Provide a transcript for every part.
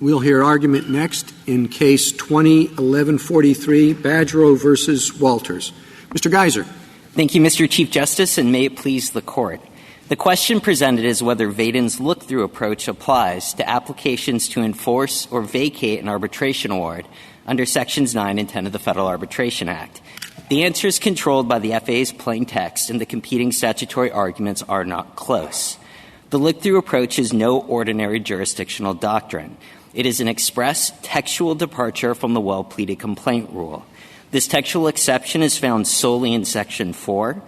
We'll hear argument next in Case 20-1143, Badgerow versus Walters. Mr. Geiser. Thank you, Mr. Chief Justice, and may it please the Court. The question presented is whether Vaden's look-through approach applies to applications to enforce or vacate an arbitration award under Sections 9 and 10 of the Federal Arbitration Act. The answer is controlled by the FAA's plain text, and the competing statutory arguments are not close. The look-through approach is no ordinary jurisdictional doctrine. It is an express textual departure from the well-pleaded complaint rule. This textual exception is found solely in Section 4.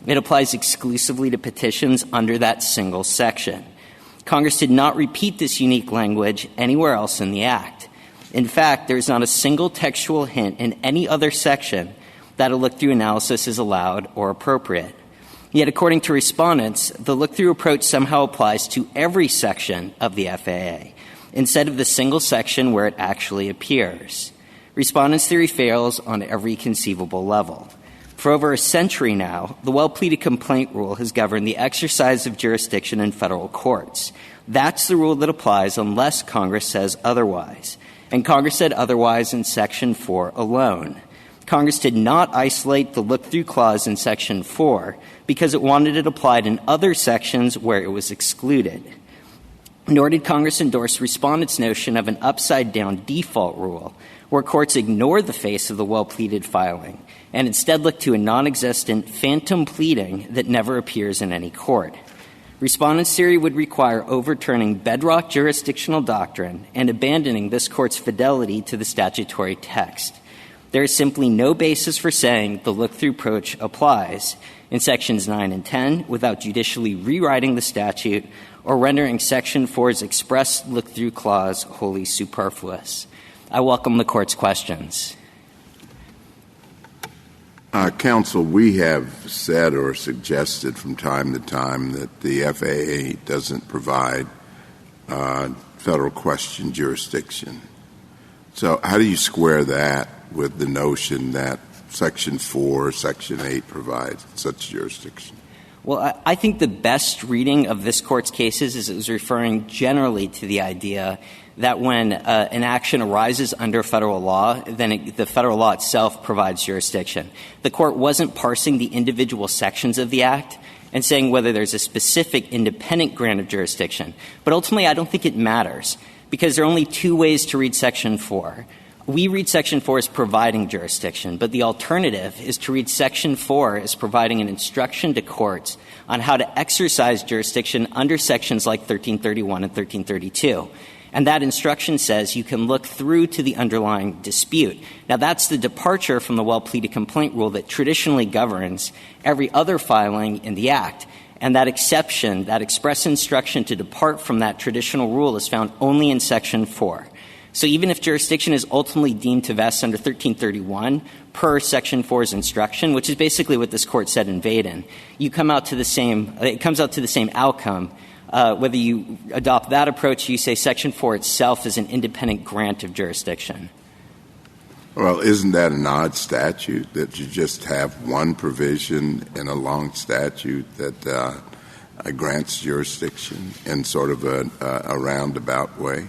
It applies exclusively to petitions under that single section. Congress did not repeat this unique language anywhere else in the Act. In fact, there is not a single textual hint in any other section that a look-through analysis is allowed or appropriate. Yet, according to respondents, the look-through approach somehow applies to every section of the FAA, instead of the single section where it actually appears. Respondents' theory fails on every conceivable level. For over a century now, the well-pleaded complaint rule has governed the exercise of jurisdiction in federal courts. That's the rule that applies unless Congress says otherwise. And Congress said otherwise in Section 4 alone. Congress did not isolate the look-through clause in Section 4 because it wanted it applied in other sections where it was excluded. Nor did Congress endorse respondents' notion of an upside-down default rule, where courts ignore the face of the well-pleaded filing and instead look to a non-existent phantom pleading that never appears in any court. Respondents' theory would require overturning bedrock jurisdictional doctrine and abandoning this Court's fidelity to the statutory text. There is simply no basis for saying the look-through approach applies in Sections 9 and 10 without judicially rewriting the statute or rendering Section 4's express look-through clause wholly superfluous. I welcome the Court's questions. Counsel, we have said or suggested from time to time that the FAA doesn't provide federal question jurisdiction. So how do you square that with the notion that Section 4 or Section 8 provides such jurisdiction? Well, I think the best reading of this Court's cases is it was referring generally to the idea that when an action arises under federal law, then the federal law itself provides jurisdiction. The Court wasn't parsing the individual sections of the Act and saying whether there's a specific independent grant of jurisdiction. But ultimately, I don't think it matters, because there are only two ways to read Section 4. We read Section 4 as providing jurisdiction, but the alternative is to read Section 4 as providing an instruction to courts on how to exercise jurisdiction under sections like 1331 and 1332. And that instruction says you can look through to the underlying dispute. Now, that's the departure from the well-pleaded complaint rule that traditionally governs every other filing in the Act. And that exception, that express instruction to depart from that traditional rule, is found only in Section 4. So even if jurisdiction is ultimately deemed to vest under 1331 per Section 4's instruction, which is basically what this Court said in Vaden, it comes out to the same outcome. Whether you adopt that approach, you say Section 4 itself is an independent grant of jurisdiction. Well, isn't that an odd statute, that you just have one provision in a long statute that grants jurisdiction in sort of a roundabout way?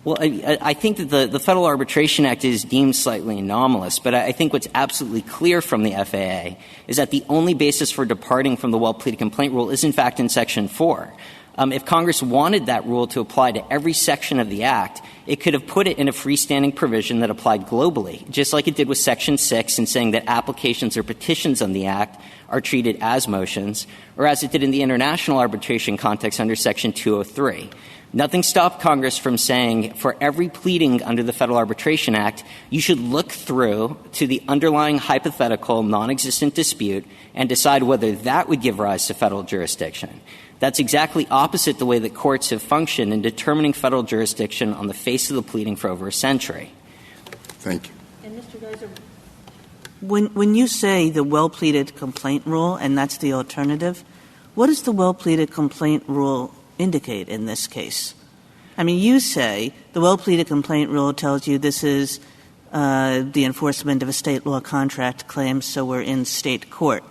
Well, I think that the Federal Arbitration Act is deemed slightly anomalous, but I think what's absolutely clear from the FAA is that the only basis for departing from the well-pleaded complaint rule is, in fact, in Section 4. If Congress wanted that rule to apply to every section of the Act, it could have put it in a freestanding provision that applied globally, just like it did with Section 6 in saying that applications or petitions on the Act are treated as motions, or as it did in the international arbitration context under Section 203. Nothing stopped Congress from saying for every pleading under the Federal Arbitration Act, you should look through to the underlying hypothetical non-existent dispute and decide whether that would give rise to federal jurisdiction. That's exactly opposite the way that courts have functioned in determining federal jurisdiction on the face of the pleading for over a century. Thank you. And Mr. Geiser, when you say the well-pleaded complaint rule, and that's the alternative, what does the well-pleaded complaint rule indicate in this case? I mean, you say the well-pleaded complaint rule tells you this is the enforcement of a state law contract claim, so we're in state court.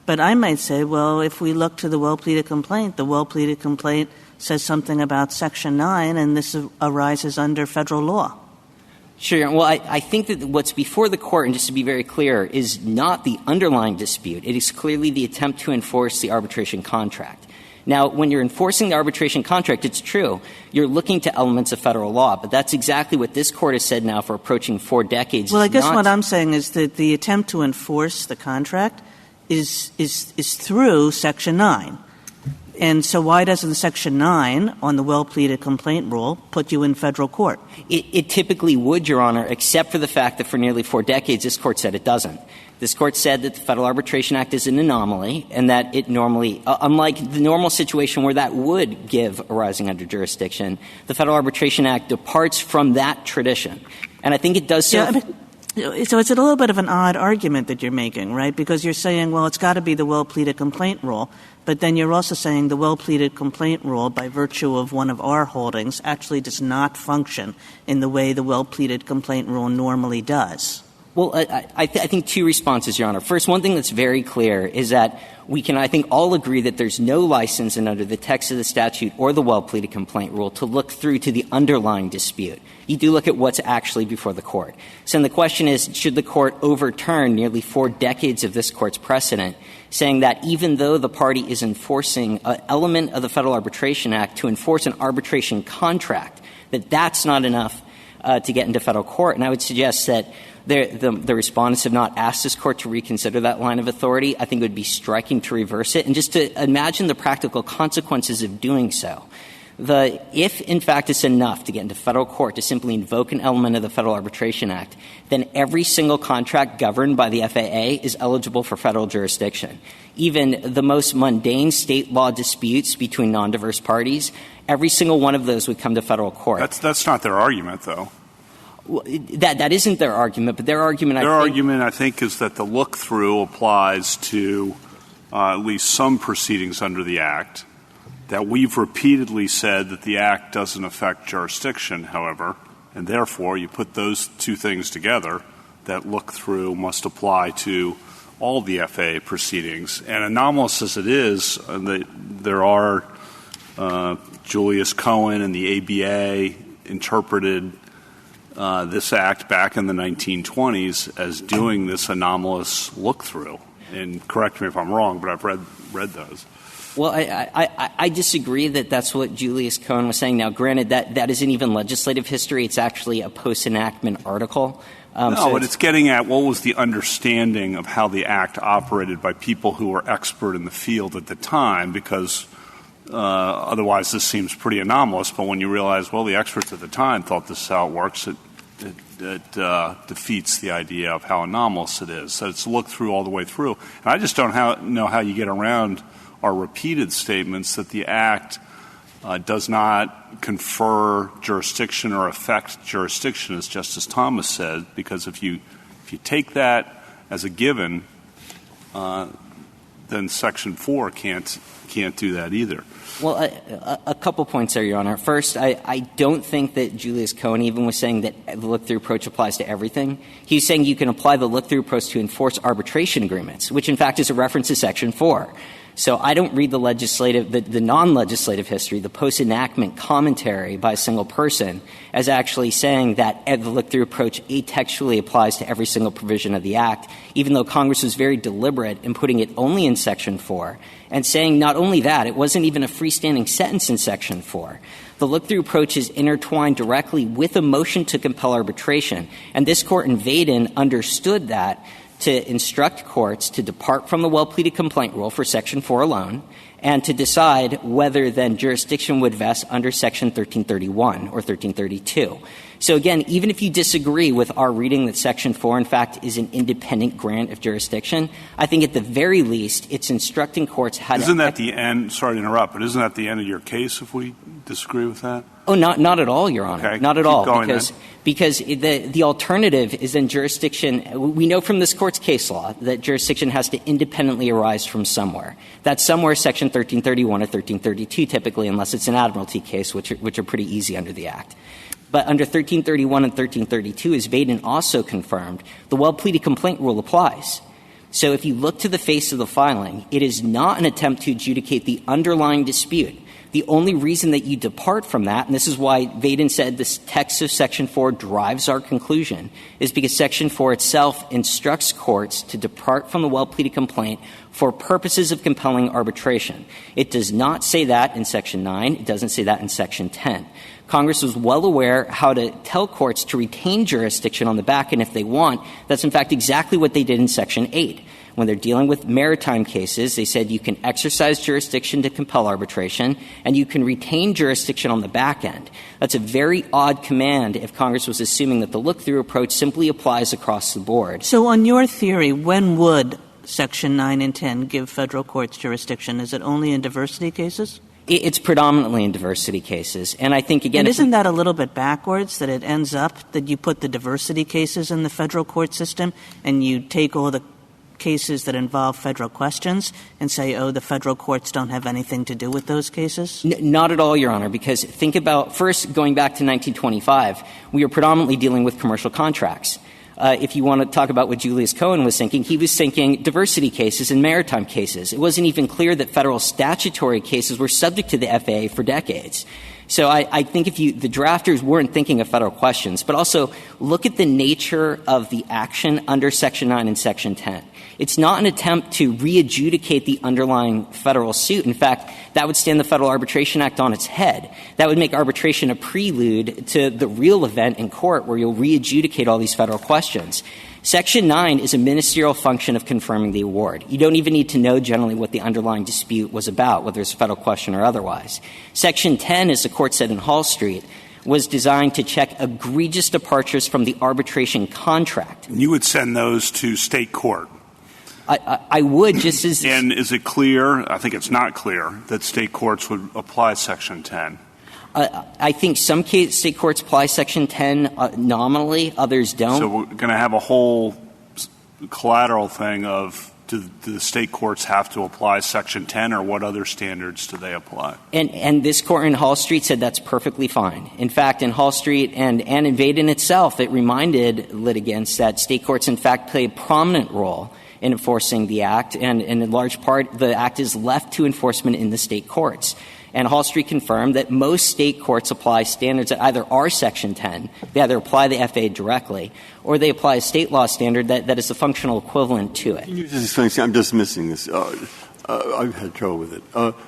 But I might say, well, if we look to the well-pleaded complaint says something about Section 9, and this arises under federal law. Sure. Well, I think that what's before the court, and just to be very clear, is not the underlying dispute. It is clearly the attempt to enforce the arbitration contract. Now, when you're enforcing the arbitration contract, it's true. You're looking to elements of federal law, but that's exactly what this court has said now for approaching 4 decades. Well, I guess what I'm saying is that the attempt to enforce the contract is through Section 9. And so why doesn't Section 9 on the well-pleaded complaint rule put you in federal court? It typically would, Your Honor, except for the fact that for nearly 4 decades this court said it doesn't. This court said that the Federal Arbitration Act is an anomaly and that it normally, unlike the normal situation where that would give arising under jurisdiction, the Federal Arbitration Act departs from that tradition. And I think it does so. Yeah, so it's a little bit of an odd argument that you're making, right? Because you're saying, well, it's got to be the well-pleaded complaint rule, but then you're also saying the well-pleaded complaint rule, by virtue of one of our holdings, actually does not function in the way the well-pleaded complaint rule normally does. Well, I think 2 responses, Your Honor. First, one thing that's very clear is that we can, I think, all agree that there's no license in under the text of the statute or the well-pleaded complaint rule to look through to the underlying dispute. You do look at what's actually before the court. So the question is, should the court overturn nearly 4 decades of this court's precedent, saying that even though the party is enforcing an element of the Federal Arbitration Act to enforce an arbitration contract, that that's not enough to get into federal court? And I would suggest that the respondents have not asked this court to reconsider that line of authority. I think it would be striking to reverse it. And just to imagine the practical consequences of doing so. If, in fact, it's enough to get into federal court to simply invoke an element of the Federal Arbitration Act, then every single contract governed by the FAA is eligible for federal jurisdiction. Even the most mundane state law disputes between non-diverse parties, every single one of those would come to federal court. That's not their argument, though. Well, that isn't their argument, but their argument, I think, is that the look-through applies to at least some proceedings under the Act, that we've repeatedly said that the Act doesn't affect jurisdiction, however, and therefore you put those 2 things together, that look-through must apply to all the FAA proceedings. And anomalous as it is, there are Julius Cohen and the ABA interpreted this Act back in the 1920s as doing this anomalous look-through. And correct me if I'm wrong, but I've read those. Well, I disagree that that's what Julius Cohen was saying. Now, granted, that isn't even legislative history. It's actually a post-enactment article. But it's getting at what was the understanding of how the Act operated by people who were expert in the field at the time, because otherwise this seems pretty anomalous. But when you realize, well, the experts at the time thought this is how it works, it defeats the idea of how anomalous it is. So it's looked through all the way through. And I just don't know how you get around our repeated statements that the Act does not confer jurisdiction or affect jurisdiction, as Justice Thomas said, because if you take that as a given, then Section 4 can't do that either. Well, a couple points there, Your Honor. First, I don't think that Julius Cohen even was saying that the look-through approach applies to everything. He's saying you can apply the look-through approach to enforce arbitration agreements, which in fact is a reference to Section 4. So I don't read the non-legislative history, the post-enactment commentary by a single person, as actually saying that the look-through approach atextually applies to every single provision of the Act, even though Congress was very deliberate in putting it only in Section 4, and saying not only that, it wasn't even a freestanding sentence in Section 4. The look-through approach is intertwined directly with a motion to compel arbitration, and this Court in Vaden understood that to instruct courts to depart from the well-pleaded complaint rule for Section 4 alone and to decide whether then jurisdiction would vest under Section 1331 or 1332. So again, even if you disagree with our reading that Section 4, in fact, is an independent grant of jurisdiction, I think at the very least it's instructing courts how to— Isn't that the end — sorry to interrupt, but isn't that the end of your case if we disagree with that? Oh, not at all, Your Honor. Okay. Not at Keep all. Going, because the alternative is then jurisdiction — we know from this Court's case law that jurisdiction has to independently arise from somewhere. That's somewhere Section 1331 or 1332 typically, unless it's an admiralty case, which are pretty easy under the Act. But under 1331 and 1332, as Vaden also confirmed, the well-pleaded complaint rule applies. So if you look to the face of the filing, it is not an attempt to adjudicate the underlying dispute. The only reason that you depart from that, and this is why Vaden said this text of Section 4 drives our conclusion, is because Section 4 itself instructs courts to depart from the well-pleaded complaint for purposes of compelling arbitration. It does not say that in Section 9. It doesn't say that in Section 10. Congress was well aware how to tell courts to retain jurisdiction on the back end if they want. That's, in fact, exactly what they did in Section 8. When they're dealing with maritime cases, they said you can exercise jurisdiction to compel arbitration, and you can retain jurisdiction on the back end. That's a very odd command if Congress was assuming that the look-through approach simply applies across the board. So on your theory, when would Section 9 and 10 give federal courts jurisdiction? Is it only in diversity cases? It's predominantly in diversity cases. And I think, again— And isn't that a little bit backwards, that it ends up that you put the diversity cases in the federal court system and you take all the cases that involve federal questions and say, oh, the federal courts don't have anything to do with those cases? Not at all, Your Honor, because think about, first, going back to 1925, we were predominantly dealing with commercial contracts. If you want to talk about what Julius Cohen was thinking, he was thinking diversity cases and maritime cases. It wasn't even clear that federal statutory cases were subject to the FAA for decades. So I think the drafters weren't thinking of federal questions, but also look at the nature of the action under Section 9 and Section 10. It's not an attempt to re-adjudicate the underlying federal suit. In fact, that would stand the Federal Arbitration Act on its head. That would make arbitration a prelude to the real event in court where you'll re-adjudicate all these federal questions. Section 9 is a ministerial function of confirming the award. You don't even need to know generally what the underlying dispute was about, whether it's a federal question or otherwise. Section 10, as the court said in Hall Street, was designed to check egregious departures from the arbitration contract. You would send those to state court. I would, just as— And is it clear, I think it's not clear, that state courts would apply Section 10? I think some state courts apply Section 10 nominally, others don't. So we're going to have a whole collateral thing of do the state courts have to apply Section 10, or what other standards do they apply? And this court in Hall Street said that's perfectly fine. In fact, in Hall Street and in Vaden itself, it reminded litigants that state courts, in fact, play a prominent role in enforcing the Act, and in large part, the Act is left to enforcement in the state courts. And Hall Street confirmed that most state courts apply standards that either are Section 10, they either apply the FAA directly, or they apply a state law standard that is a functional equivalent to it. Can you just explain? I'm just missing this. I've had trouble with it.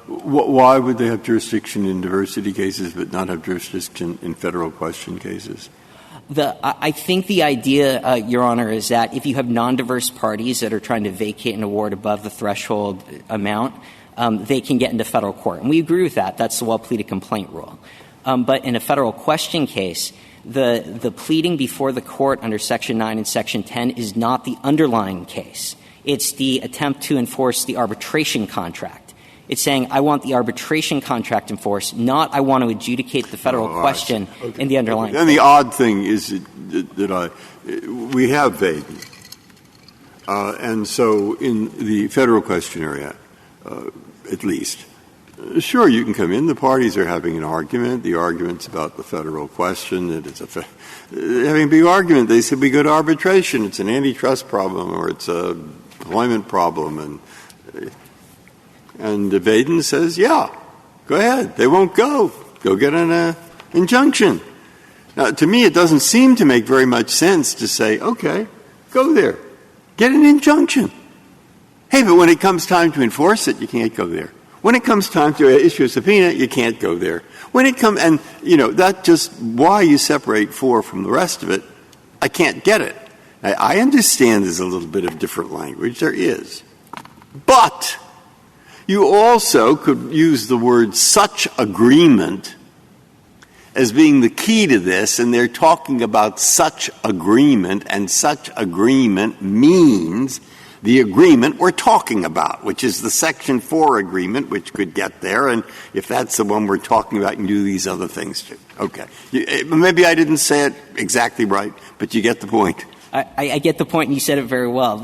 Why would they have jurisdiction in diversity cases but not have jurisdiction in federal question cases? I think the idea, Your Honor, is that if you have non-diverse parties that are trying to vacate an award above the threshold amount, they can get into federal court. And we agree with that. That's the well-pleaded complaint rule. But in a federal question case, the pleading before the court under Section 9 and Section 10 is not the underlying case. It's the attempt to enforce the arbitration contract. It's saying, I want the arbitration contract enforced, not I want to adjudicate the federal question in the underlying. And the odd thing is that we have Vaden. And so in the federal question area, at least, sure, you can come in. The parties are having an argument. The argument's about the federal question. Having a big argument. They said we go to arbitration. It's an antitrust problem or it's a employment problem. And Vaden says, yeah, go ahead. They won't go. Go get an injunction. Now, to me, it doesn't seem to make very much sense to say, okay, go there. Get an injunction. Hey, but when it comes time to enforce it, you can't go there. When it comes time to issue a subpoena, you can't go there. When it comes, and, that's just why you separate 4 from the rest of it. I can't get it. I understand there's a little bit of different language. There is. But you also could use the word such agreement as being the key to this, and they're talking about such agreement, and such agreement means the agreement we're talking about, which is the Section 4 agreement, which could get there, and if that's the one we're talking about, you can do these other things too. Okay. Maybe I didn't say it exactly right, but you get the point. I get the point, and you said it very well.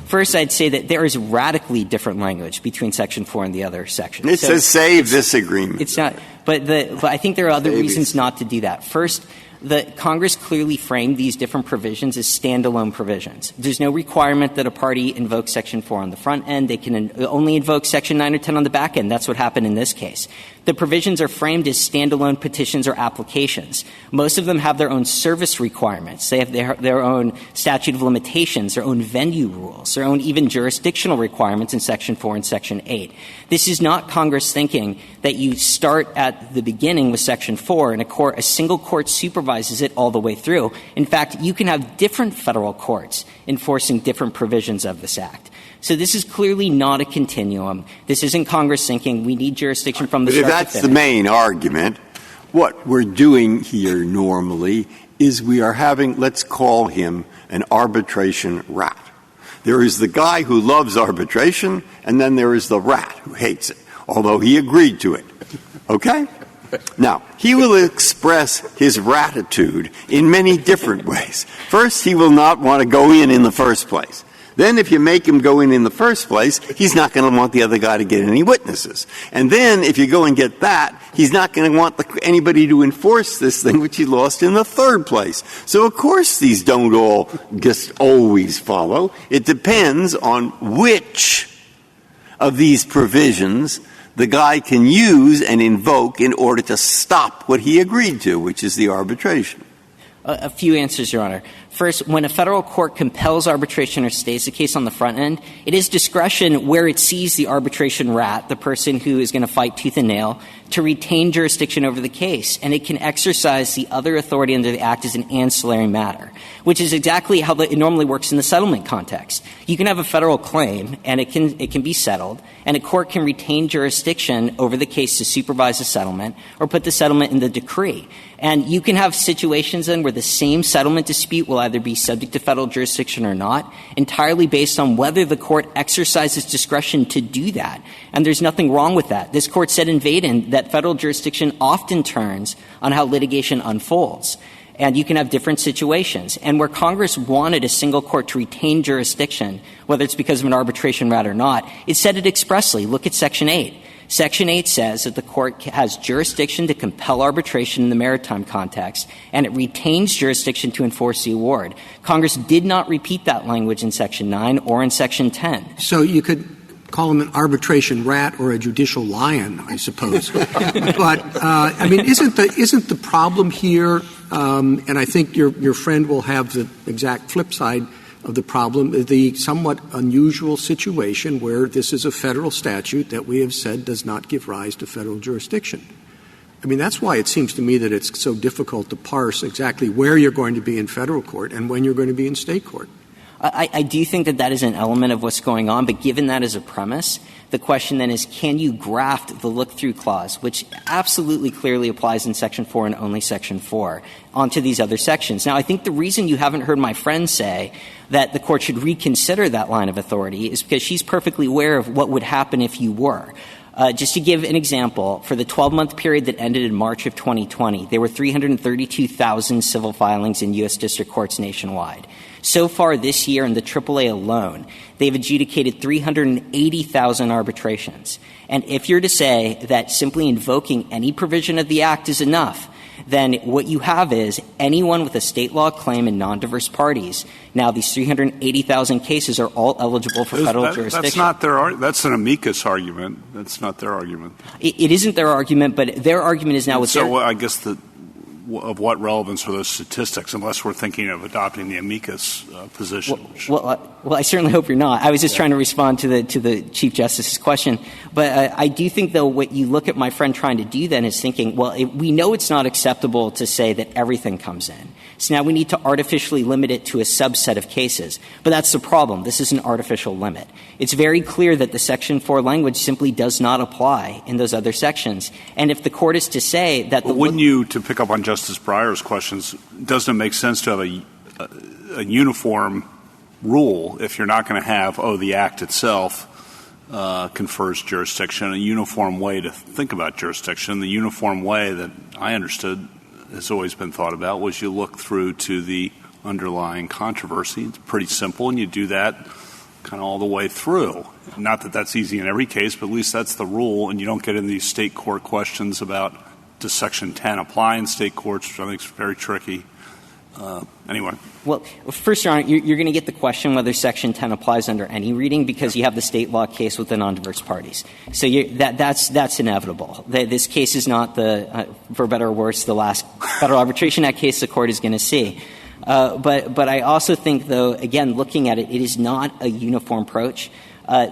First, I'd say that there is radically different language between Section 4 and the other sections. It says save this agreement. It's not. But I think there are other reasons not to do that. First, the Congress clearly framed these different provisions as standalone provisions. There's no requirement that a party invoke Section 4 on the front end. They can only invoke Section 9 or 10 on the back end. That's what happened in this case. The provisions are framed as standalone petitions or applications. Most of them have their own service requirements. They have their own statute of limitations, their own venue rules, their own even jurisdictional requirements in Section 4 and Section 8. This is not Congress thinking that you start at the beginning with Section 4 and a single court supervises it all the way through. In fact, you can have different federal courts enforcing different provisions of this Act. So this is clearly not a continuum. This isn't Congress thinking we need jurisdiction from the start to finish. But if that's the main argument, what we're doing here normally is we are having, let's call him an arbitration rat. There is the guy who loves arbitration, and then there is the rat who hates it, although he agreed to it. Okay? Now, he will express his ratitude in many different ways. First, he will not want to go in the first place. Then if you make him go in the first place, he's not going to want the other guy to get any witnesses. And then if you go and get that, he's not going to want anybody to enforce this thing which he lost in the third place. So, of course, these don't all just always follow. It depends on which of these provisions the guy can use and invoke in order to stop what he agreed to, which is the arbitration. A few answers, Your Honor. First, when a federal court compels arbitration or stays the case on the front end, it is discretion where it sees the arbitration rat, the person who is going to fight tooth and nail, to retain jurisdiction over the case. And it can exercise the other authority under the Act as an ancillary matter, which is exactly how it normally works in the settlement context. You can have a federal claim, and it can be settled, and a court can retain jurisdiction over the case to supervise the settlement or put the settlement in the decree. And you can have situations then where the same settlement dispute will either be subject to federal jurisdiction or not, entirely based on whether the court exercises discretion to do that. And there's nothing wrong with that. This court said in Vaden that federal jurisdiction often turns on how litigation unfolds. And you can have different situations. And where Congress wanted a single court to retain jurisdiction, whether it's because of an arbitration rat or not, it said it expressly. Look at Section 8. Section 8 says that the court has jurisdiction to compel arbitration in the maritime context, and it retains jurisdiction to enforce the award. Congress did not repeat that language in Section 9 or in Section 10. So you could call him an arbitration rat or a judicial lion, I suppose. But, I mean, isn't the problem here, and I think your friend will have the exact flip side of the problem, the somewhat unusual situation where this is a federal statute that we have said does not give rise to federal jurisdiction. I mean, that's why it seems to me that it's so difficult to parse exactly where you're going to be in federal court and when you're going to be in state court. I do think that is an element of what's going on, but given that as a premise, the question then is, can you graft the look-through clause, which absolutely clearly applies in Section 4 and only Section 4, onto these other sections? Now, I think the reason you haven't heard my friend say that the court should reconsider that line of authority is because she's perfectly aware of what would happen if you were. Just to give an example, for the 12-month period that ended in March of 2020, there were 332,000 civil filings in U.S. district courts nationwide. So far this year in the AAA alone, they've adjudicated 380,000 arbitrations. And if you're to say that simply invoking any provision of the Act is enough, then what you have is anyone with a state law claim in non-diverse parties. Now, these 380,000 cases are all eligible for federal jurisdiction. That's not that's an amicus argument. That's not their argument. It isn't their argument, but their argument is now with So I guess of what relevance are those statistics, unless we're thinking of adopting the amicus position? Well, I certainly hope you're not. I was just trying to respond to the Chief Justice's question. But I do think, though, what you look at my friend trying to do then is thinking, well, we know it's not acceptable to say that everything comes in. So now we need to artificially limit it to a subset of cases. But that's the problem. This is an artificial limit. It's very clear that the Section 4 language simply does not apply in those other sections. And if the court is to say that wouldn't you, to pick up on Justice Breyer's questions, doesn't it make sense to have a uniform rule if you're not going to have, the Act itself confers jurisdiction, a uniform way to think about jurisdiction? The uniform way that I understood has always been thought about was you look through to the underlying controversy. It's pretty simple, and you do that kind of all the way through. Not that that's easy in every case, but at least that's the rule, and you don't get into these state court questions about does Section 10 apply in state courts, which I think is very tricky. Anyway. Well, first, Your Honor, you're going to get the question whether Section 10 applies under any reading because you have the state law case with the non-diverse parties. So that's inevitable. This case is not for better or worse, the last Federal Arbitration Act case the Court is going to see. But I also think, though, again, looking at it, it is not a uniform approach.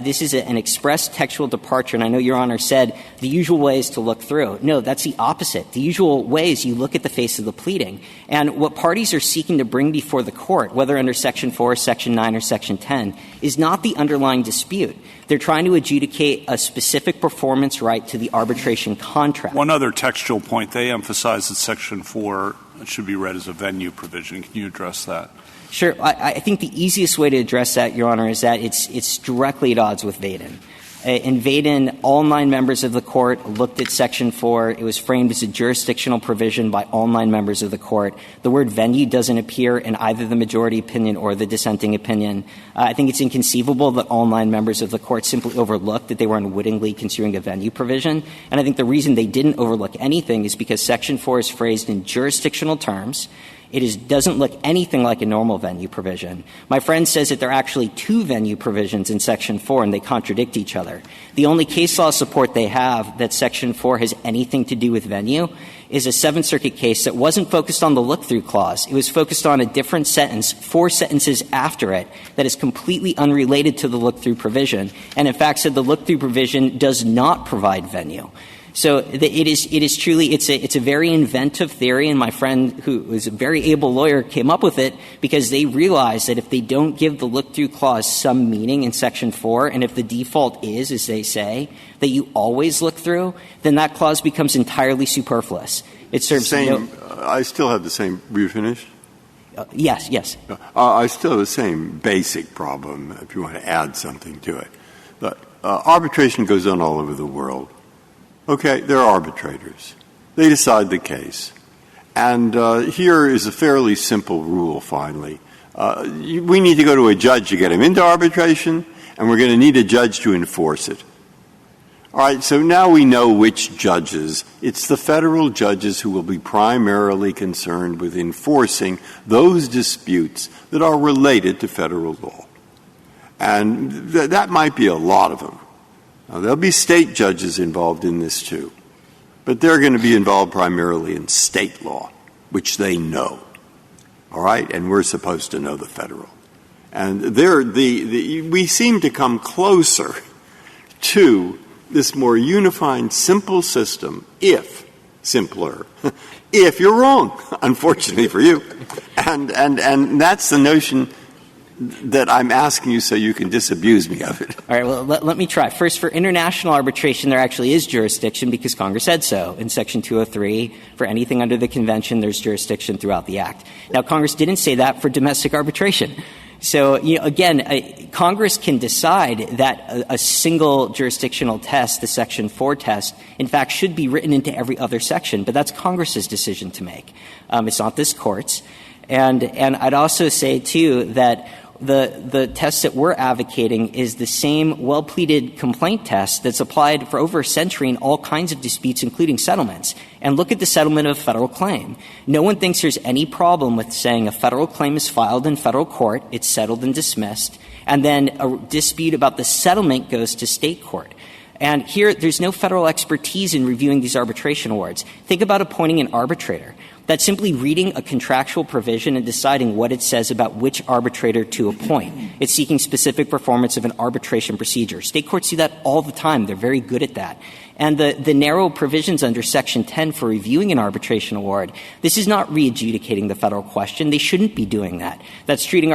This is an express textual departure, and I know Your Honor said the usual way is to look through. No, that's the opposite. The usual way is you look at the face of the pleading. And what parties are seeking to bring before the Court, whether under Section 4, Section 9, or Section 10, is not the underlying dispute. They're trying to adjudicate a specific performance right to the arbitration contract. One other textual point, they emphasize that Section 4 should be read as a venue provision. Can you address that? Sure. I think the easiest way to address that, Your Honor, is that it's directly at odds with Vaden. In Vaden, all 9 members of the Court looked at Section 4. It was framed as a jurisdictional provision by all 9 members of the Court. The word venue doesn't appear in either the majority opinion or the dissenting opinion. I think it's inconceivable that all 9 members of the Court simply overlooked that they were unwittingly construing a venue provision. And I think the reason they didn't overlook anything is because Section 4 is phrased in jurisdictional terms. It doesn't look anything like a normal venue provision. My friend says that there are actually 2 venue provisions in Section 4, and they contradict each other. The only case law support they have that Section 4 has anything to do with venue is a Seventh Circuit case that wasn't focused on the look-through clause. It was focused on a different sentence, 4 sentences after it, that is completely unrelated to the look-through provision, and in fact said the look-through provision does not provide venue. So it is truly, it's a very inventive theory, and my friend, who was a very able lawyer, came up with it because they realized that if they don't give the look-through clause some meaning in Section 4, and if the default is, as they say, that you always look through, then that clause becomes entirely superfluous. It serves I still have the same. Were you finished? Yes. I still have the same basic problem, if you want to add something to it. But arbitration goes on all over the world. Okay, there are arbitrators. They decide the case. And here is a fairly simple rule, finally. We need to go to a judge to get him into arbitration, and we're going to need a judge to enforce it. All right, so now we know which judges. It's the federal judges who will be primarily concerned with enforcing those disputes that are related to federal law. And that might be a lot of them. Now, there'll be state judges involved in this, too. But they're going to be involved primarily in state law, which they know. All right? And we're supposed to know the federal. And we seem to come closer to this more unified, simple system, if you're wrong, unfortunately for you. And that's the notion that I'm asking you so you can disabuse me of it. All right, well, let me try. First, for international arbitration, there actually is jurisdiction because Congress said so. In Section 203, for anything under the Convention, there's jurisdiction throughout the Act. Now, Congress didn't say that for domestic arbitration. So, again, Congress can decide that a single jurisdictional test, the Section 4 test, in fact, should be written into every other section, but that's Congress's decision to make. It's not this Court's. And I'd also say, too, that the test that we're advocating is the same well-pleaded complaint test that's applied for over a century in all kinds of disputes, including settlements. And look at the settlement of a federal claim. No one thinks there's any problem with saying a federal claim is filed in federal court, it's settled and dismissed, and then a dispute about the settlement goes to state court. And here, there's no federal expertise in reviewing these arbitration awards. Think about appointing an arbitrator. That's simply reading a contractual provision and deciding what it says about which arbitrator to appoint. It's seeking specific performance of an arbitration procedure. State courts do that all the time. They're very good at that. And the narrow provisions under Section 10 for reviewing an arbitration award, this is not re-adjudicating the federal question. They shouldn't be doing that. That's treating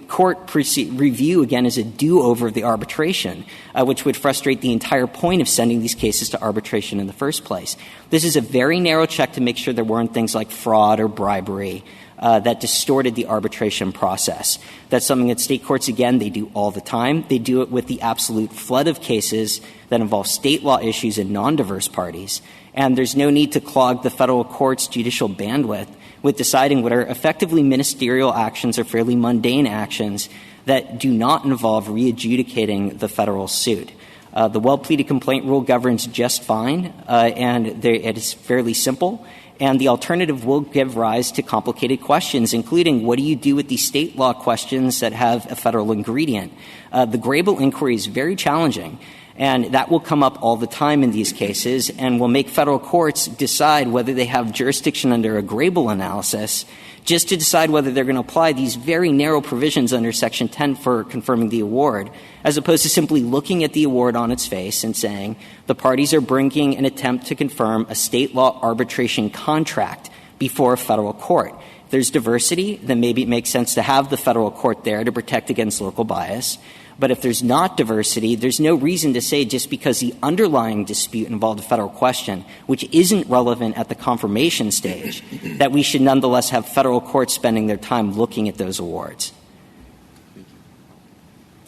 court review, again, as a do-over of the arbitration, which would frustrate the entire point of sending these cases to arbitration in the first place. This is a very narrow check to make sure there weren't things like fraud or bribery that distorted the arbitration process. That's something that state courts, again, they do all the time. They do it with the absolute flood of cases that involve state law issues and non-diverse parties. And there's no need to clog the federal court's judicial bandwidth with deciding what are effectively ministerial actions or fairly mundane actions that do not involve re-adjudicating the federal suit. The well-pleaded complaint rule governs just fine, and it is fairly simple. And the alternative will give rise to complicated questions, including what do you do with these state law questions that have a federal ingredient? The Grable inquiry is very challenging, and that will come up all the time in these cases and will make federal courts decide whether they have jurisdiction under a Grable analysis just to decide whether they're going to apply these very narrow provisions under Section 10 for confirming the award, as opposed to simply looking at the award on its face and saying the parties are bringing an attempt to confirm a state law arbitration contract before a federal court. If there's diversity, then maybe it makes sense to have the federal court there to protect against local bias. But if there's not diversity, there's no reason to say just because the underlying dispute involved a federal question, which isn't relevant at the confirmation stage, that we should nonetheless have federal courts spending their time looking at those awards.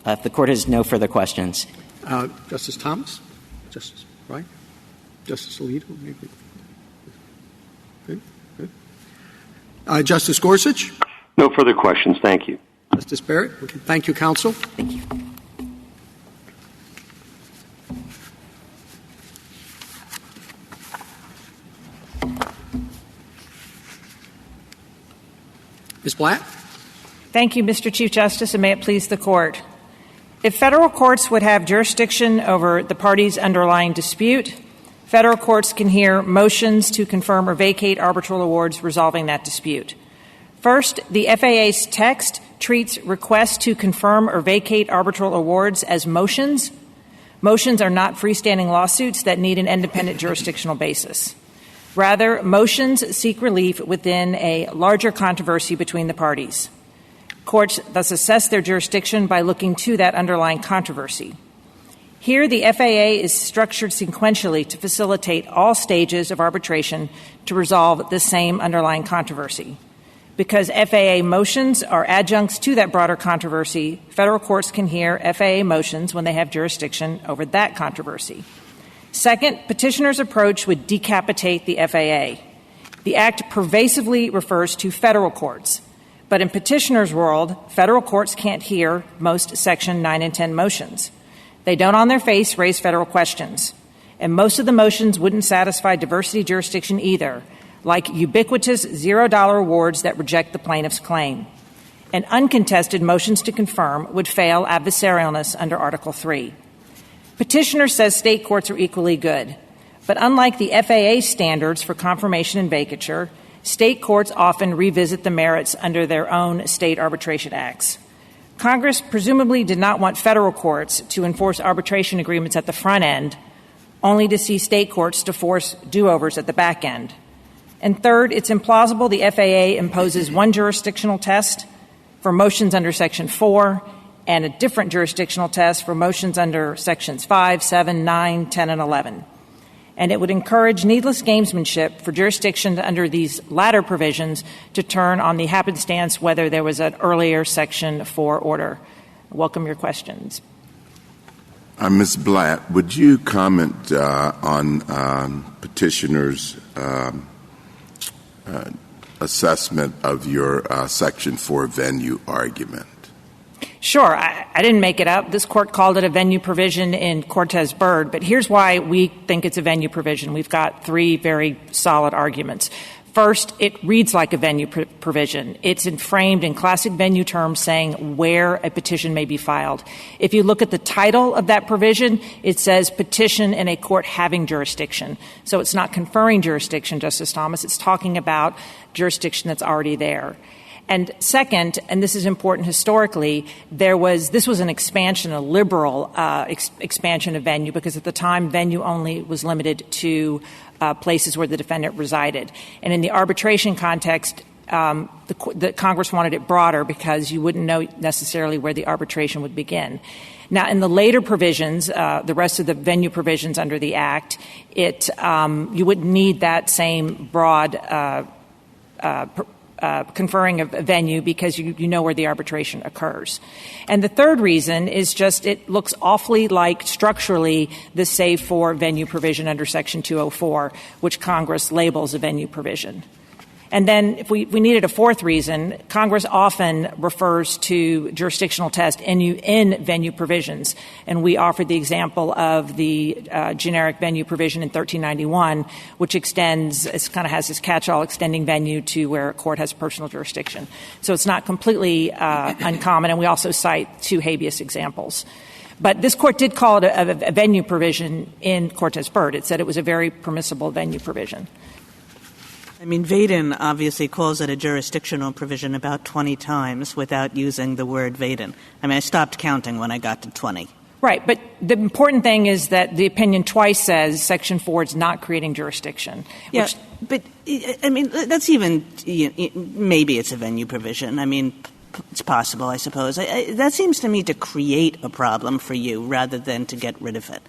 If the Court has no further questions. Justice Thomas? Justice Wright? Justice Alito? Maybe. Good. Justice Gorsuch? No further questions. Thank you. Justice Barrett? Okay. Thank you, counsel. Thank you. Ms. Blatt? Thank you, Mr. Chief Justice, and may it please the Court. If federal courts would have jurisdiction over the parties' underlying dispute, federal courts can hear motions to confirm or vacate arbitral awards resolving that dispute. First, the FAA's text treats requests to confirm or vacate arbitral awards as motions. Motions are not freestanding lawsuits that need an independent jurisdictional basis. Rather, motions seek relief within a larger controversy between the parties. Courts thus assess their jurisdiction by looking to that underlying controversy. Here, the FAA is structured sequentially to facilitate all stages of arbitration to resolve the same underlying controversy. Because FAA motions are adjuncts to that broader controversy, federal courts can hear FAA motions when they have jurisdiction over that controversy. Second, petitioners' approach would decapitate the FAA. The Act pervasively refers to federal courts, but in petitioners' world, federal courts can't hear most Section 9 and 10 motions. They don't on their face raise federal questions, and most of the motions wouldn't satisfy diversity jurisdiction either, like ubiquitous $0 awards that reject the plaintiff's claim. And uncontested motions to confirm would fail adversarialness under Article 3. Petitioner says state courts are equally good, but unlike the FAA standards for confirmation and vacature, state courts often revisit the merits under their own state arbitration acts. Congress presumably did not want federal courts to enforce arbitration agreements at the front end, only to see state courts to force do-overs at the back end. And third, it's implausible the FAA imposes one jurisdictional test for motions under Section 4 and a different jurisdictional test for motions under Sections 5, 7, 9, 10, and 11. And it would encourage needless gamesmanship for jurisdictions under these latter provisions to turn on the happenstance whether there was an earlier Section 4 order. I welcome your questions. Ms. Blatt, would you comment on petitioners' assessment of your Section 4 venue argument? Sure. I didn't make it up. This court called it a venue provision in Cortez Byrd, but here's why we think it's a venue provision. We've got three very solid arguments. First, it reads like a venue provision. It's framed in classic venue terms saying where a petition may be filed. If you look at the title of that provision, it says petition in a court having jurisdiction. So it's not conferring jurisdiction, Justice Thomas. It's talking about jurisdiction that's already there. And second, and this is important historically, this was an expansion, a liberal expansion of venue, because at the time venue only was limited to places where the defendant resided. And in the arbitration context, the Congress wanted it broader because you wouldn't know necessarily where the arbitration would begin. Now, in the later provisions, the rest of the venue provisions under the Act, you wouldn't need that same broad conferring of a venue because you know where the arbitration occurs. And the third reason is just it looks awfully like structurally the save for venue provision under Section 204, which Congress labels a venue provision. And then if we needed a fourth reason, Congress often refers to jurisdictional test in venue provisions. And we offered the example of the generic venue provision in 1391, which extends, it kind of has this catch-all extending venue to where a court has personal jurisdiction. So it's not completely uncommon. And we also cite two habeas examples. But this court did call it a venue provision in Cortez Burt. It said it was a very permissible venue provision. I mean, Vaden obviously calls it a jurisdictional provision about 20 times without using the word Vaden. I mean, I stopped counting when I got to 20. Right, but the important thing is that the opinion twice says Section 4 is not creating jurisdiction. Yeah, but, I mean, that's even maybe it's a venue provision. I mean, it's possible, I suppose. That seems to me to create a problem for you rather than to get rid of it.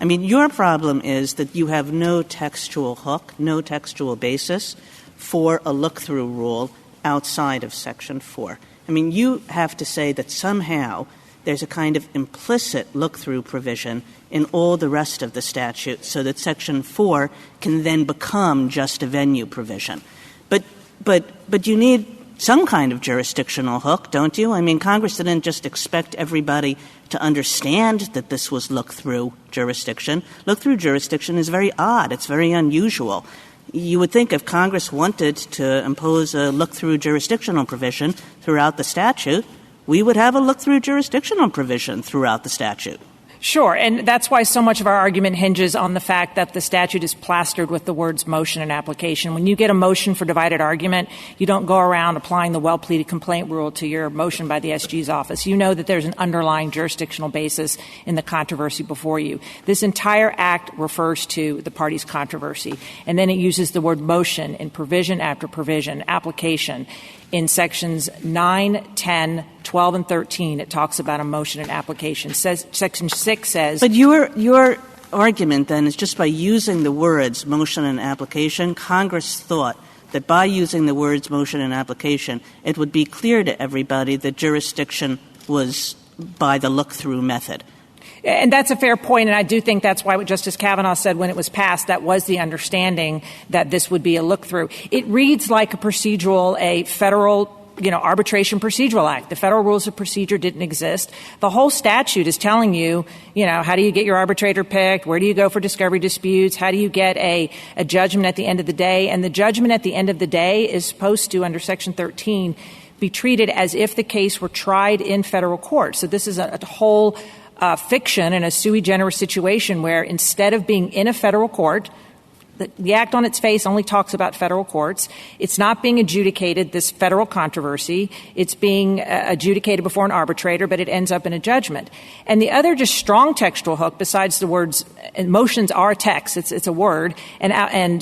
I mean, your problem is that you have no textual hook, no textual basis for a look-through rule outside of Section 4. I mean, you have to say that somehow there's a kind of implicit look-through provision in all the rest of the statute so that Section 4 can then become just a venue provision. But you need some kind of jurisdictional hook, don't you? I mean, Congress didn't just expect everybody to understand that this was look-through jurisdiction. Look-through jurisdiction is very odd. It's very unusual. You would think if Congress wanted to impose a look-through jurisdictional provision throughout the statute, we would have a look-through jurisdictional provision throughout the statute. Sure, and that's why so much of our argument hinges on the fact that the statute is plastered with the words motion and application. When you get a motion for divided argument, you don't go around applying the well-pleaded complaint rule to your motion by the SG's office. You know that there's an underlying jurisdictional basis in the controversy before you. This entire act refers to the party's controversy, and then it uses the word motion in provision after provision, application. In sections 9, 10, 12, and 13, it talks about a motion and application. Section 6 says... But your argument, then, is just by using the words motion and application, Congress thought that by using the words motion and application, it would be clear to everybody that jurisdiction was by the look-through method. And that's a fair point, and I do think that's why what Justice Kavanaugh said when it was passed, that was the understanding that this would be a look-through. It reads like a federal, arbitration procedural act. The federal rules of procedure didn't exist. The whole statute is telling you, how do you get your arbitrator picked? Where do you go for discovery disputes? How do you get a judgment at the end of the day? And the judgment at the end of the day is supposed to, under Section 13, be treated as if the case were tried in federal court. So this is a whole fiction and a sui generis situation where instead of being in a federal court, the Act on its face only talks about federal courts. It's not being adjudicated, this federal controversy. It's being adjudicated before an arbitrator, but it ends up in a judgment. And the other just strong textual hook, besides the words, motions are text, it's a word, and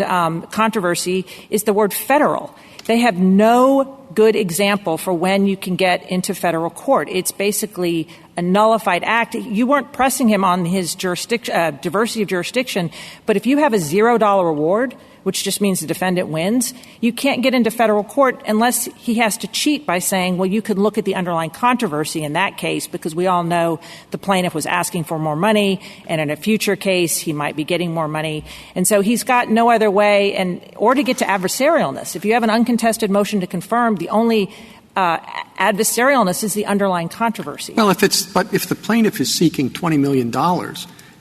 controversy, is the word federal. They have no good example for when you can get into federal court. It's basically a nullified act. You weren't pressing him on his diversity of jurisdiction, but if you have a $0 award, which just means the defendant wins, you can't get into federal court unless he has to cheat by saying, well, you could look at the underlying controversy in that case, because we all know the plaintiff was asking for more money, and in a future case, he might be getting more money. And so he's got no other way, or to get to adversarialness. If you have an uncontested motion to confirm, the only adversarialness is the underlying controversy. Well, if the plaintiff is seeking $20 million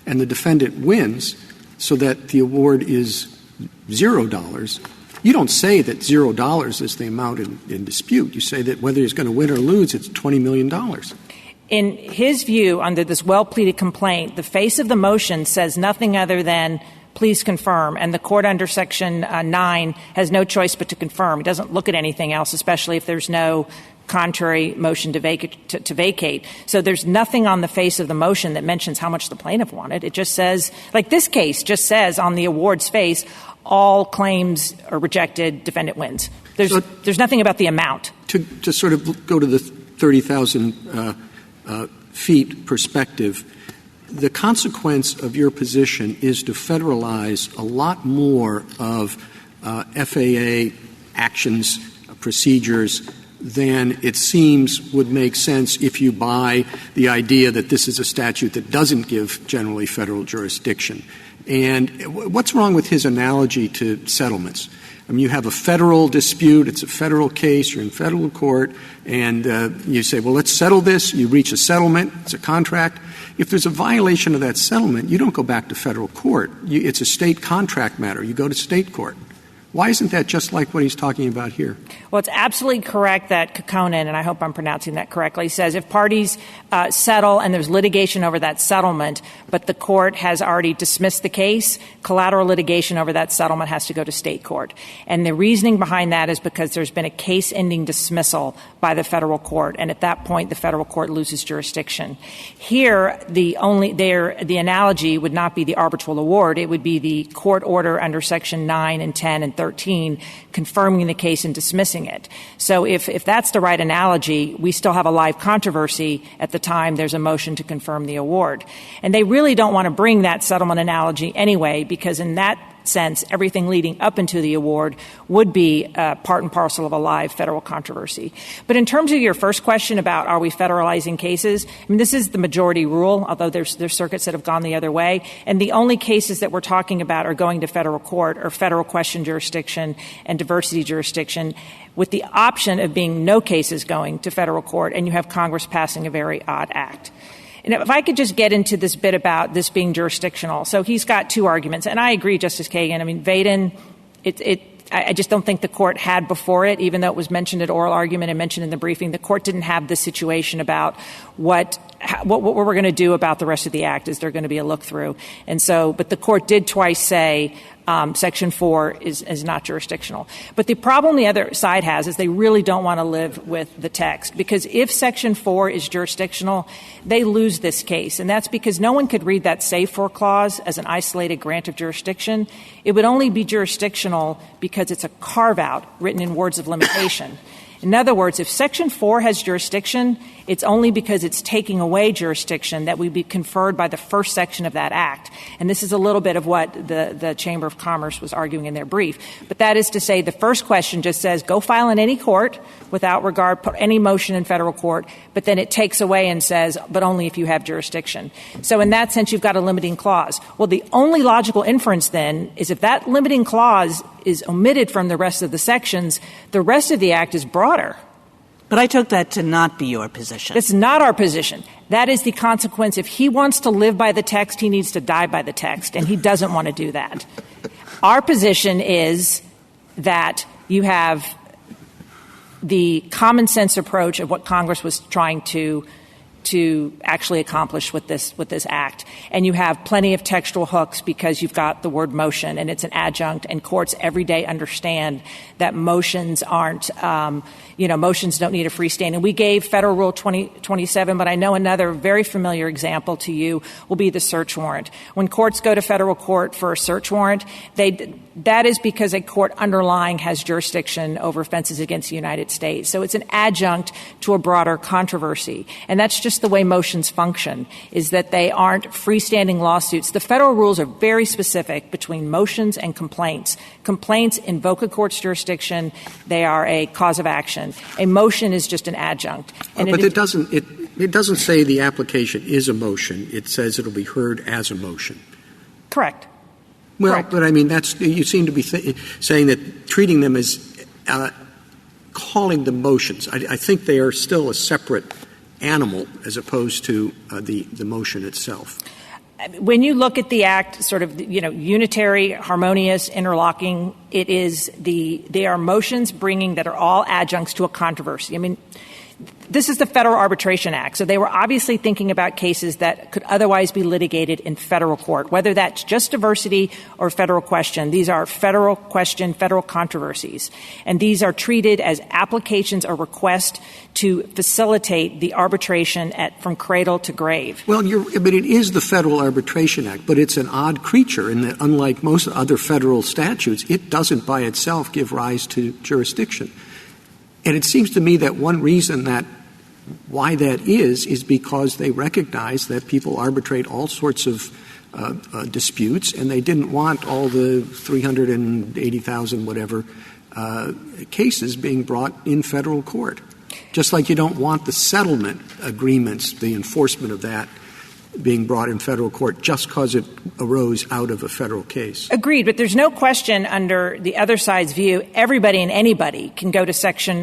and the defendant wins so that the award is $0, you don't say that $0 is the amount in dispute. You say that whether he's going to win or lose, it's $20 million. In his view, under this well-pleaded complaint, the face of the motion says nothing other than please confirm, and the court under Section 9 has no choice but to confirm. It doesn't look at anything else, especially if there's no contrary motion to vacate. So there's nothing on the face of the motion that mentions how much the plaintiff wanted. It just says, like this case just says on the award's face, all claims are rejected, defendant wins. There's nothing about the amount. To sort of go to the 30,000 feet perspective, the consequence of your position is to federalize a lot more of FAA actions, procedures, than it seems would make sense if you buy the idea that this is a statute that doesn't give generally federal jurisdiction. And what's wrong with his analogy to settlements? I mean, you have a federal dispute. It's a federal case. You're in federal court. And you say, well, let's settle this. You reach a settlement. It's a contract. If there's a violation of that settlement, you don't go back to federal court. It's a state contract matter. You go to state court. Why isn't that just like what he's talking about here? Well, it's absolutely correct that Kekkonen, and I hope I'm pronouncing that correctly, says if parties settle and there's litigation over that settlement, but the court has already dismissed the case, collateral litigation over that settlement has to go to state court. And the reasoning behind that is because there's been a case-ending dismissal by the federal court, and at that point the federal court loses jurisdiction. Here, the analogy would not be the arbitral award. It would be the court order under Section 9 and 10 and 13 confirming the case and dismissing it. So if that's the right analogy, we still have a live controversy at the time there's a motion to confirm the award. And they really don't want to bring that settlement analogy anyway, because in that sense, everything leading up into the award would be part and parcel of a live federal controversy. But in terms of your first question about are we federalizing cases, I mean, this is the majority rule, although there's circuits that have gone the other way. And the only cases that we're talking about are going to federal court or federal question jurisdiction and diversity jurisdiction, with the option of being no cases going to federal court, and you have Congress passing a very odd act. And if I could just get into this bit about this being jurisdictional. So he's got two arguments, and I agree, Justice Kagan. I mean, Vaden, I just don't think the court had before it, even though it was mentioned at oral argument and mentioned in the briefing, the court didn't have this situation about what we're going to do about the rest of the act. Is there going to be a look-through? And so, but the court did twice say Section 4 is not jurisdictional. But the problem the other side has is they really don't want to live with the text, because if Section 4 is jurisdictional, they lose this case. And that's because no one could read that save for clause as an isolated grant of jurisdiction. It would only be jurisdictional because it's a carve-out written in words of limitation. In other words, if Section 4 has jurisdiction, it's only because it's taking away jurisdiction that would be conferred by the first section of that act. And this is a little bit of what the Chamber of Commerce was arguing in their brief. But that is to say the first question just says go file in any court without regard, put any motion in federal court, but then it takes away and says but only if you have jurisdiction. So in that sense, you've got a limiting clause. Well, the only logical inference then is if that limiting clause is omitted from the rest of the sections, the rest of the act is broader. But I took that to not be your position. It's not our position. That is the consequence. If he wants to live by the text, he needs to die by the text, and he doesn't want to do that. Our position is that you have the common sense approach of what Congress was trying to actually accomplish with this act. And you have plenty of textual hooks because you've got the word motion, and it's an adjunct, and courts every day understand that motions aren't, motions don't need a freestanding. We gave Federal Rule 2027, but I know another very familiar example to you will be the search warrant. When courts go to federal court for a search warrant, that is because a court underlying has jurisdiction over offenses against the United States. So it's an adjunct to a broader controversy. And that's just the way motions function, is that they aren't freestanding lawsuits. The federal rules are very specific between motions and complaints. Complaints invoke a court's jurisdiction. They are a cause of action. A motion is just an adjunct. And but it doesn't say the application is a motion. It says it'll be heard as a motion. Correct. Well, Correct. But I mean, you seem to be saying that treating them as calling them motions. I think they are still a separate animal as opposed to the motion itself. When you look at the act, sort of, unitary, harmonious, interlocking, they are motions bringing that are all adjuncts to a controversy. I mean, this is the Federal Arbitration Act, so they were obviously thinking about cases that could otherwise be litigated in federal court, whether that's just diversity or federal question. These are federal question, federal controversies, and these are treated as applications or requests to facilitate the arbitration from cradle to grave. Well, it is the Federal Arbitration Act, but it's an odd creature in that, unlike most other federal statutes, it doesn't by itself give rise to jurisdiction. And it seems to me that one reason why that is because they recognize that people arbitrate all sorts of disputes, and they didn't want all the 380,000 whatever cases being brought in federal court. Just like you don't want the settlement agreements, the enforcement of that, being brought in federal court just because it arose out of a federal case. Agreed, but there's no question under the other side's view, everybody and anybody can go to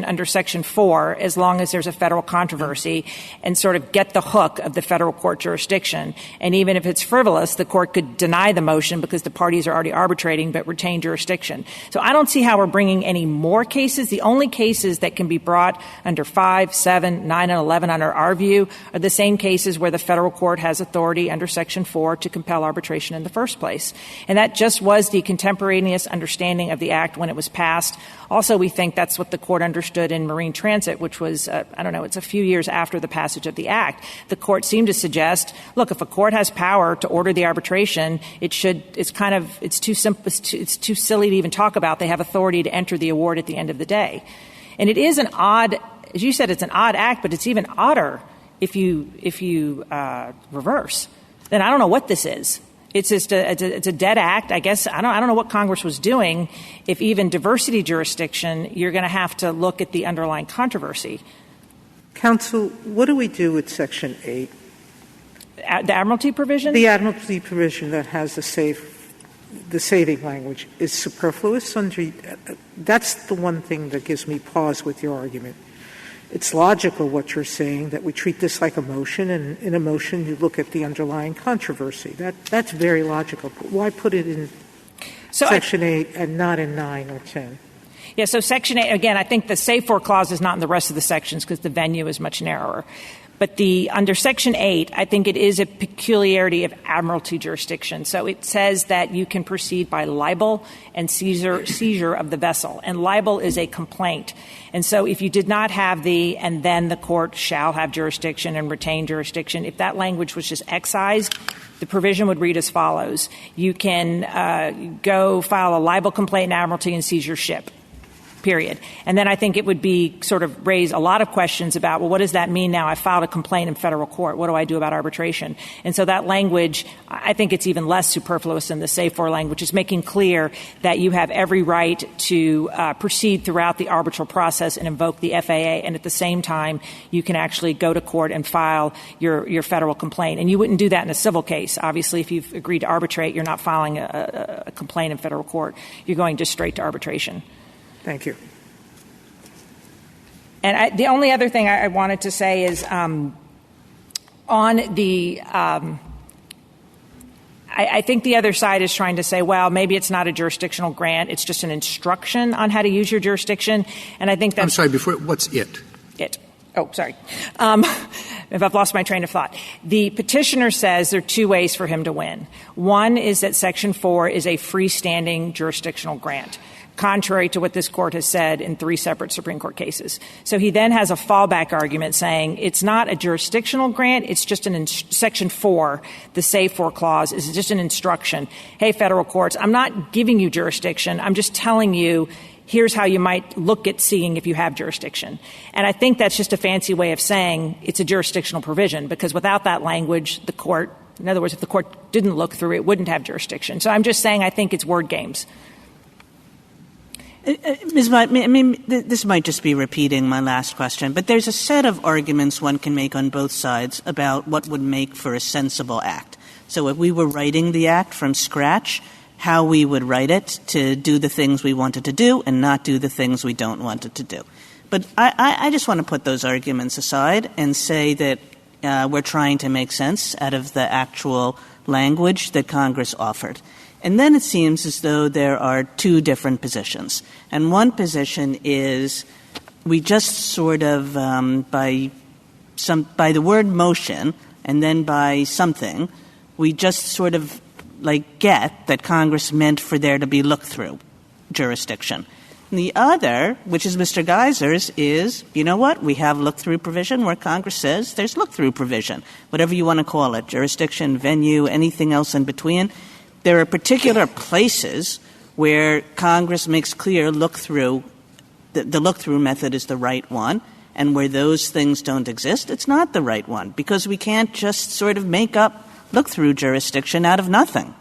under Section 4 as long as there's a federal controversy and sort of get the hook of the federal court jurisdiction. And even if it's frivolous, the court could deny the motion because the parties are already arbitrating but retain jurisdiction. So I don't see how we're bringing any more cases. The only cases that can be brought under 5, 7, 9, and 11 under our view are the same cases where the federal court has authority under Section 4 to compel arbitration in the first place. And that just was the contemporaneous understanding of the Act when it was passed. Also, we think that's what the court understood in Marine Transit, which was, it's a few years after the passage of the Act. The court seemed to suggest, look, if a court has power to order the arbitration, it's too silly to even talk about. They have authority to enter the award at the end of the day. And it is an odd, as you said, it's an odd act, but it's even odder if you reverse. Then I don't know what this is. It's just it's a dead act. I guess I don't know what Congress was doing. If even diversity jurisdiction, you're going to have to look at the underlying controversy. Counsel, what do we do with Section 8? The Admiralty provision? The Admiralty provision that has the saving language is superfluous. That's the one thing that gives me pause with your argument. It's logical what you're saying, that we treat this like a motion, and in a motion you look at the underlying controversy. That's very logical. But why put it in Section 8 and not in 9 or 10? Yeah, so Section 8, again, I think the save for clause is not in the rest of the sections because the venue is much narrower. But under Section 8, I think it is a peculiarity of admiralty jurisdiction. So it says that you can proceed by libel and seizure of the vessel. And libel is a complaint. And so if you did not have and then the court shall have jurisdiction and retain jurisdiction, if that language was just excised, the provision would read as follows. You can go file a libel complaint in admiralty and seize your ship. Period. And then I think it would be sort of raise a lot of questions about, well, what does that mean now? I filed a complaint in federal court. What do I do about arbitration? And so that language, I think it's even less superfluous than the save for language. It's making clear that you have every right to proceed throughout the arbitral process and invoke the FAA. And at the same time, you can actually go to court and file your federal complaint. And you wouldn't do that in a civil case. Obviously, if you've agreed to arbitrate, you're not filing a complaint in federal court. You're going just straight to arbitration. Thank you. And the only other thing I wanted to say is on the I think the other side is trying to say, well, maybe it's not a jurisdictional grant. It's just an instruction on how to use your jurisdiction. And I think that's... I'm sorry, what's it? It. Oh, sorry. If I've lost my train of thought. The petitioner says there are two ways for him to win. One is that Section 4 is a freestanding jurisdictional grant, contrary to what this court has said in 3 separate Supreme Court cases. So he then has a fallback argument saying it's not a jurisdictional grant, it's just Section 4, the save for clause, is just an instruction. Hey, federal courts, I'm not giving you jurisdiction, I'm just telling you here's how you might look at seeing if you have jurisdiction. And I think that's just a fancy way of saying it's a jurisdictional provision, because without that language, the court, in other words, if the court didn't look through it, wouldn't have jurisdiction. So I'm just saying I think it's word games. Ms. Mott, this might just be repeating my last question, but there's a set of arguments one can make on both sides about what would make for a sensible act. So if we were writing the act from scratch, how we would write it to do the things we wanted to do and not do the things we don't want it to do. But I just want to put those arguments aside and say that we're trying to make sense out of the actual language that Congress offered. And then it seems as though there are 2 different positions. And one position is we just sort of, by the word motion and then by something, we just sort of get that Congress meant for there to be look-through jurisdiction. And the other, which is Mr. Geiser's, is, you know what, we have look-through provision where Congress says there's look-through provision, whatever you want to call it, jurisdiction, venue, anything else in between. There are particular places where Congress makes clear the look-through method is the right one, and where those things don't exist, it's not the right one, because we can't just sort of make up look-through jurisdiction out of nothing.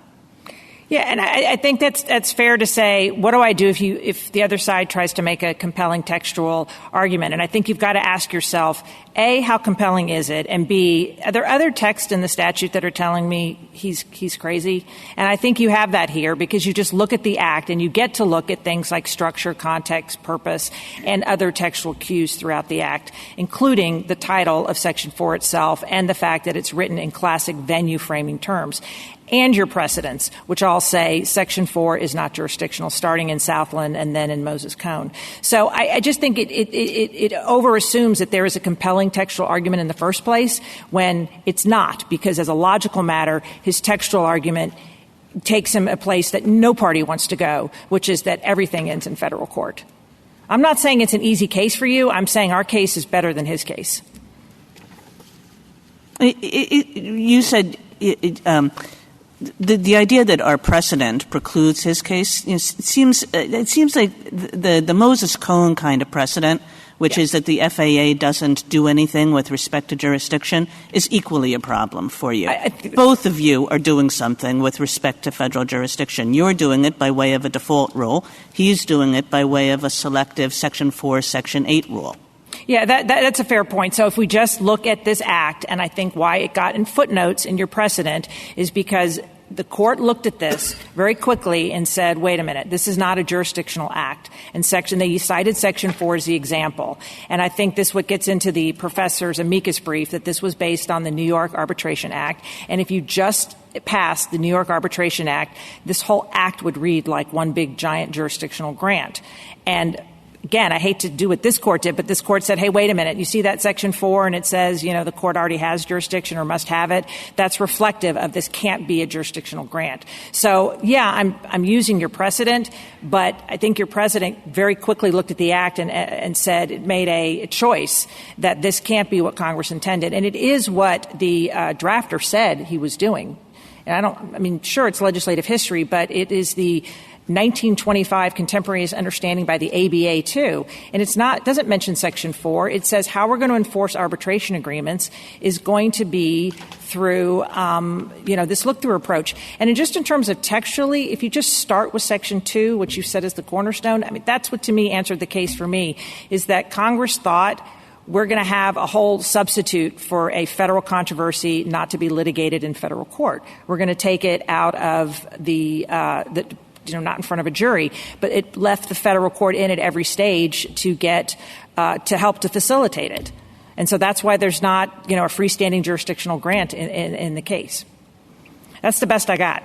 Yeah, and I think that's fair to say. What do I do if the other side tries to make a compelling textual argument? And I think you've got to ask yourself, A, how compelling is it? And B, are there other texts in the statute that are telling me he's crazy? And I think you have that here because you just look at the act and you get to look at things like structure, context, purpose, and other textual cues throughout the act, including the title of Section 4 itself and the fact that it's written in classic venue framing terms. And your precedents, which all say Section 4 is not jurisdictional, starting in Southland and then in Moses Cone. So I just think it over-assumes that there is a compelling textual argument in the first place when it's not, because as a logical matter, his textual argument takes him a place that no party wants to go, which is that everything ends in federal court. I'm not saying it's an easy case for you. I'm saying our case is better than his case. You said the idea that our precedent precludes his case, it seems like the Moses Cone kind of precedent, which is that the FAA doesn't do anything with respect to jurisdiction, is equally a problem for you. Both of you are doing something with respect to federal jurisdiction. You're doing it by way of a default rule. He's doing it by way of a selective Section 4, Section 8 rule. Yeah, that's a fair point. So if we just look at this act, and I think why it got in footnotes in your precedent is because the court looked at this very quickly and said, wait a minute, this is not a jurisdictional act. And they cited Section 4 as the example. And I think this what gets into the professor's amicus brief, that this was based on the New York Arbitration Act. And if you just passed the New York Arbitration Act, this whole act would read like one big giant jurisdictional grant. And again, I hate to do what this court did, but this court said, hey, wait a minute, you see that Section 4 and it says, the court already has jurisdiction or must have it. That's reflective of this can't be a jurisdictional grant. So, yeah, I'm using your precedent, but I think your precedent very quickly looked at the act and said it made a choice that this can't be what Congress intended. And it is what the drafter said he was doing. And sure, it's legislative history, but it is the 1925 contemporaneous understanding by the ABA too. And it doesn't mention Section 4. It says how we're going to enforce arbitration agreements is going to be through, this look-through approach. And just in terms of textually, if you just start with Section 2, which you said is the cornerstone, that's what to me answered the case for me, is that Congress thought we're going to have a whole substitute for a federal controversy not to be litigated in federal court. We're going to take it out of the not in front of a jury, but it left the federal court in at every stage to get to help to facilitate it. And so that's why there's not, a freestanding jurisdictional grant in the case. That's the best I got.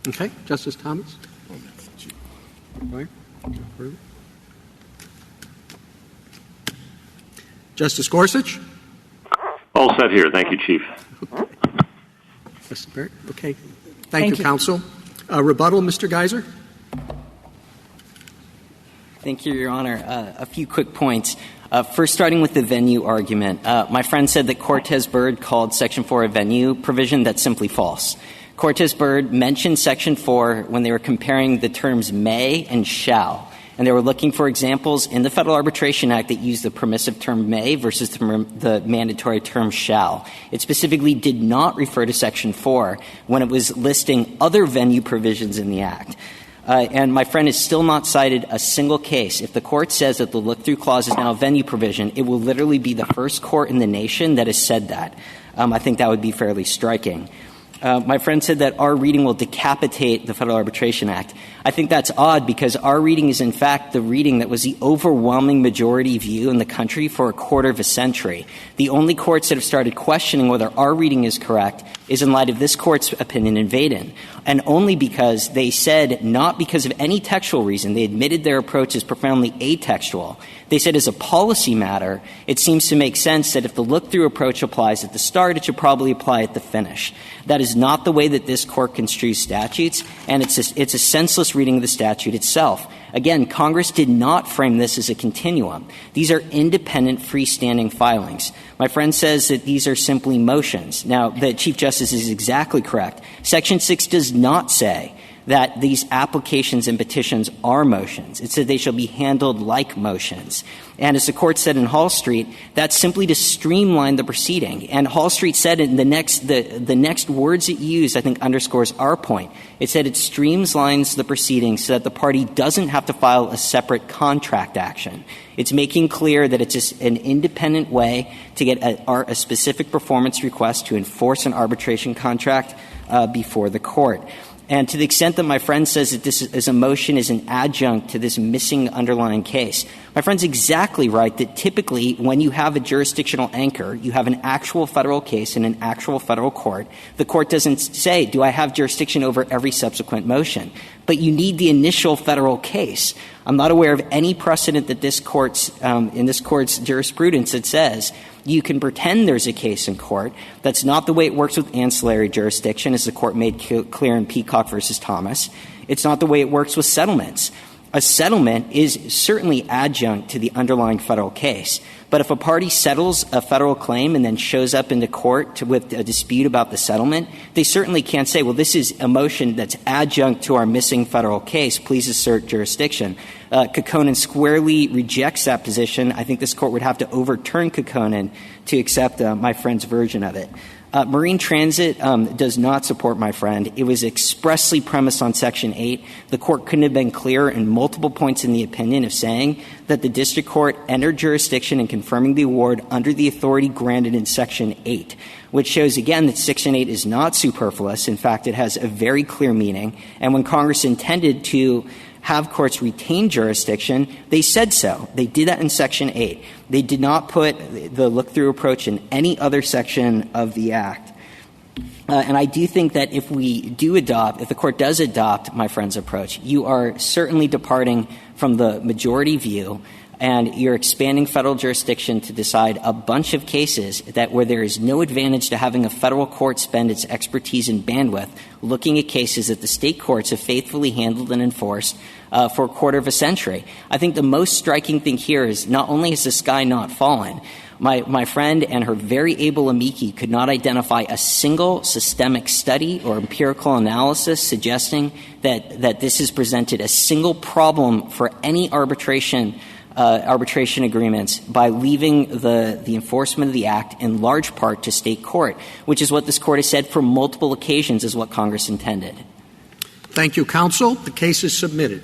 Okay. Justice Thomas? Justice Gorsuch? All set here. Thank you, Chief. Mr. Barrett? Okay. Thank you, counsel. Rebuttal, Mr. Geiser? Thank you, Your Honor. A few quick points. First, starting with the venue argument. My friend said that Cortez Byrd called Section 4 a venue provision. That's simply false. Cortez Byrd mentioned Section 4 when they were comparing the terms may and shall. And they were looking for examples in the Federal Arbitration Act that used the permissive term may versus the mandatory term shall. It specifically did not refer to Section 4 when it was listing other venue provisions in the Act. And my friend has still not cited a single case. If the court says that the look-through clause is now a venue provision, it will literally be the first court in the nation that has said that. I think that would be fairly striking. My friend said that our reading will decapitate the Federal Arbitration Act. I think that's odd because our reading is, in fact, the reading that was the overwhelming majority view in the country for a quarter of a century. The only courts that have started questioning whether our reading is correct is in light of this court's opinion in Vaden, and only because they said not because of any textual reason. They admitted their approach is profoundly atextual. They said as a policy matter, it seems to make sense that if the look-through approach applies at the start, it should probably apply at the finish. That is not the way that this court construes statutes, and it's a senseless reading of the statute itself. Again, Congress did not frame this as a continuum. These are independent, freestanding filings. My friend says that these are simply motions. Now, the Chief Justice is exactly correct. Section 6 does not say that these applications and petitions are motions. It said they shall be handled like motions. And as the court said in Hall Street, that's simply to streamline the proceeding. And Hall Street said in the next words it used, I think, underscores our point. It said it streamlines the proceeding so that the party doesn't have to file a separate contract action. It's making clear that it's just an independent way to get a specific performance request to enforce an arbitration contract before the court. And to the extent that my friend says that this is a motion is an adjunct to this missing underlying case, my friend's exactly right that typically when you have a jurisdictional anchor, you have an actual federal case in an actual federal court. The court doesn't say, do I have jurisdiction over every subsequent motion? But you need the initial federal case. I'm not aware of any precedent that this court's in this court's jurisprudence that says you can pretend there's a case in court. That's not the way it works with ancillary jurisdiction, as the court made clear in Peacock versus Thomas. It's not the way it works with settlements. A settlement is certainly adjunct to the underlying federal case. But if a party settles a federal claim and then shows up into court with a dispute about the settlement, they certainly can't say, well, this is a motion that's adjunct to our missing federal case. Please assert jurisdiction. Kekkonen squarely rejects that position. I think this court would have to overturn Kekkonen to accept my friend's version of it. Marine transit does not support my friend. It was expressly premised on Section 8. The court couldn't have been clearer in multiple points in the opinion of saying that the district court entered jurisdiction in confirming the award under the authority granted in Section 8, which shows, again, that Section 8 is not superfluous. In fact, it has a very clear meaning. And when Congress intended to have courts retain jurisdiction, they said so. They did that in Section 8. They did not put the look-through approach in any other section of the Act. And I do think that if the court does adopt my friend's approach, you are certainly departing from the majority view, and you're expanding federal jurisdiction to decide a bunch of cases where there is no advantage to having a federal court spend its expertise and bandwidth looking at cases that the state courts have faithfully handled and enforced for a quarter of a century. I think the most striking thing here is not only has the sky not fallen, my friend and her very able amici could not identify a single systemic study or empirical analysis suggesting that this has presented a single problem for any arbitration agreements by leaving the enforcement of the Act in large part to state court, which is what this court has said for multiple occasions is what Congress intended. Thank you, counsel. The case is submitted.